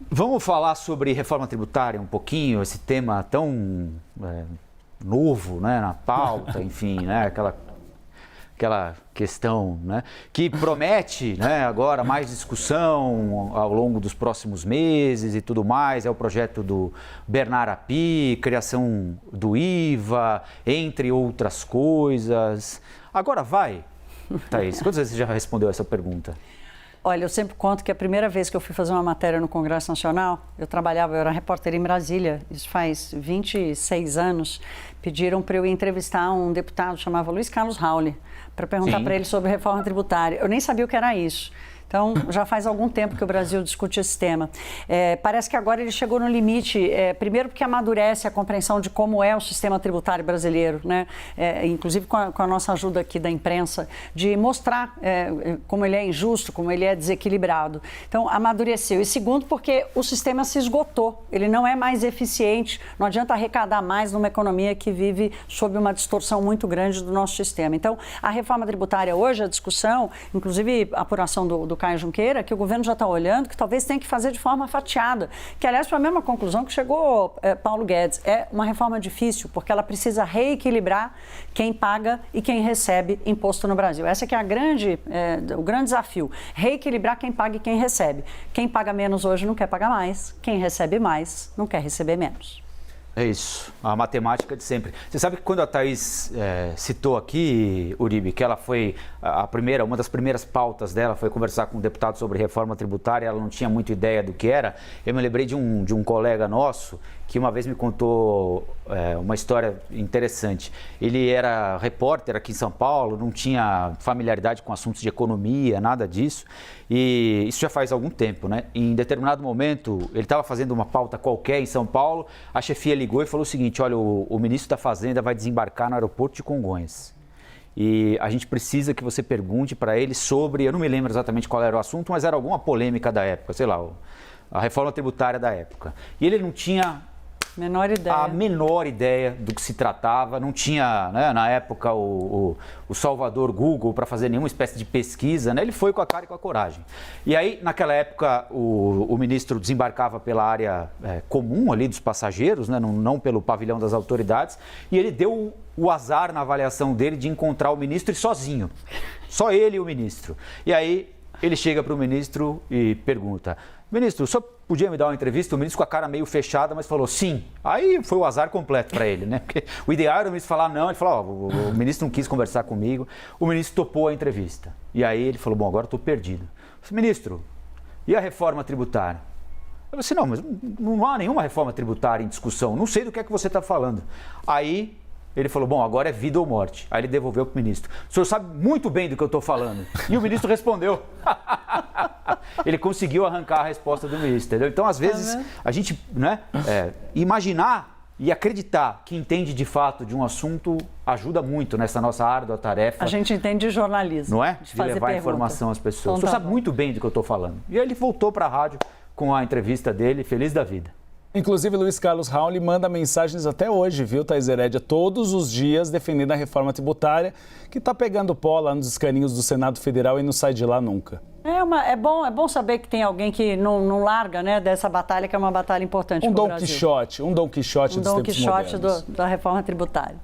Vamos falar sobre reforma tributária um pouquinho, esse tema tão novo, né, na pauta, enfim, né, aquela questão, né, que promete, né, agora mais discussão ao longo dos próximos meses e tudo mais. É o projeto do Bernard Api, criação do IVA, entre outras coisas. Agora vai, Thaís, quantas vezes você já respondeu essa pergunta? Olha, eu sempre conto que a primeira vez que eu fui fazer uma matéria no Congresso Nacional, eu era repórter em Brasília, isso faz 26 anos, pediram para eu entrevistar um deputado, chamava Luiz Carlos Rauli, para perguntar para ele sobre reforma tributária. Eu nem sabia o que era isso. Então, já faz algum tempo que o Brasil discute esse tema. Parece que agora ele chegou no limite, primeiro porque amadurece a compreensão de como é o sistema tributário brasileiro, né? Inclusive com a nossa ajuda aqui da imprensa, de mostrar como ele é injusto, como ele é desequilibrado. Então, amadureceu. E segundo, porque o sistema se esgotou, ele não é mais eficiente, não adianta arrecadar mais numa economia que vive sob uma distorção muito grande do nosso sistema. Então, a reforma tributária hoje, a discussão, inclusive a apuração do Caio Junqueira, que o governo já está olhando, que talvez tenha que fazer de forma fatiada, que aliás foi a mesma conclusão que chegou Paulo Guedes. É uma reforma difícil, porque ela precisa reequilibrar quem paga e quem recebe imposto no Brasil. Essa que é o grande desafio, reequilibrar quem paga e quem recebe. Quem paga menos hoje não quer pagar mais, quem recebe mais não quer receber menos. É isso, a matemática de sempre. Você sabe que quando a Thaís citou aqui, Uribe, que ela foi uma das primeiras pautas dela foi conversar com um deputado sobre reforma tributária, ela não tinha muita ideia do que era. Eu me lembrei de um colega nosso que uma vez me contou uma história interessante. Ele era repórter aqui em São Paulo, não tinha familiaridade com assuntos de economia, nada disso, e isso já faz algum tempo, né? Em determinado momento, ele estava fazendo uma pauta qualquer em São Paulo, a chefia ligou e falou o seguinte: olha, o ministro da Fazenda vai desembarcar no aeroporto de Congonhas. E a gente precisa que você pergunte para ele sobre, eu não me lembro exatamente qual era o assunto, mas era alguma polêmica da época, sei lá, a reforma tributária da época. E ele não tinha a menor ideia do que se tratava, não tinha, né, na época o Salvador Google para fazer nenhuma espécie de pesquisa, né? Ele foi com a cara e com a coragem. E aí, naquela época, o ministro desembarcava pela área comum ali dos passageiros, né, não pelo pavilhão das autoridades, e ele deu o azar na avaliação dele de encontrar o ministro e sozinho, só ele e o ministro. E aí ele chega para o ministro e pergunta: ministro, o senhor podia me dar uma entrevista? O ministro com a cara meio fechada, mas falou sim. Aí foi o azar completo para ele, né? Porque o ideal era o ministro falar não. Ele falou: o ministro não quis conversar comigo. O ministro topou a entrevista. E aí ele falou: bom, agora estou perdido. Eu falei: ministro, e a reforma tributária? Eu falei: não, mas não há nenhuma reforma tributária em discussão. Não sei do que é que você está falando. Aí ele falou: bom, agora é vida ou morte. Aí ele devolveu para o ministro: o senhor sabe muito bem do que eu estou falando. E o ministro respondeu. Ele conseguiu arrancar a resposta do ministro, entendeu? Então, às vezes, a gente, né, imaginar e acreditar que entende de fato de um assunto ajuda muito nessa nossa árdua tarefa. A gente entende de jornalismo. Não é? De levar informação às pessoas. O senhor sabe muito bem do que eu estou falando. E aí ele voltou para a rádio com a entrevista dele, feliz da vida. Inclusive, Luiz Carlos Rauli manda mensagens até hoje, viu, Thaís Herédia? Todos os dias defendendo a reforma tributária, que está pegando pó lá nos escaninhos do Senado Federal e não sai de lá nunca. É bom saber que tem alguém que não larga, né, dessa batalha, que é uma batalha importante para o Brasil. Um Dom Quixote dos tempos modernos. Da reforma tributária.